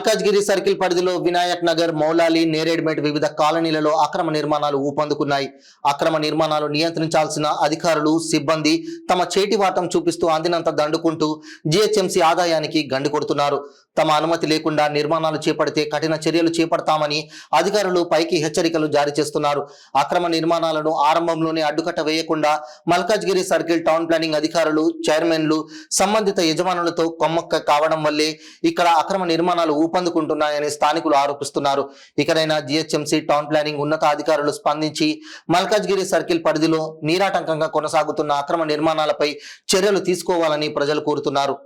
Malkajgiri circle పరిధిలో వినాయక్ నగర్, మౌలాలి, నేరేడ్మెట్ వివిధ కాలనీలలో అక్రమ నిర్మాణాలు ఊపందుకున్నాయి. అక్రమ నిర్మాణాలు నియంత్రించాల్సిన అధికారులు, సిబ్బంది తమ చేటివాటం చూపిస్తూ అందినంత దండుకుంటూ జీహెచ్ఎంసీ ఆదాయానికి గండి కొడుతున్నారు. తమ అనుమతి లేకుండా నిర్మాణాలు చేపడితే కఠిన చర్యలు చేపడతామని అధికారులు పైకి హెచ్చరికలు జారీ చేస్తున్నారు. అక్రమ నిర్మాణాలను ఆరంభంలోనే అడ్డుకట్ట వేయకుండా మల్కాజ్గిరి సర్కిల్ టౌన్ ప్లానింగ్ అధికారులు, చైర్మన్లు సంబంధిత యజమానులతో కొమ్మక్క కావడం వల్లే ఇక్కడ అక్రమ నిర్మాణాలు ఊపందుకుంటున్నాయని స్థానికులు ఆరోపిస్తున్నారు. ఇకనైనా జీహెచ్ఎంసీ టౌన్ ప్లానింగ్ ఉన్నతాధికారులు స్పందించి మల్కాజ్గిరి సర్కిల్ పరిధిలో నీరాటంకంగా కొనసాగుతున్న అక్రమ నిర్మాణాలపై చర్యలు తీసుకోవాలని ప్రజలు కోరుతున్నారు.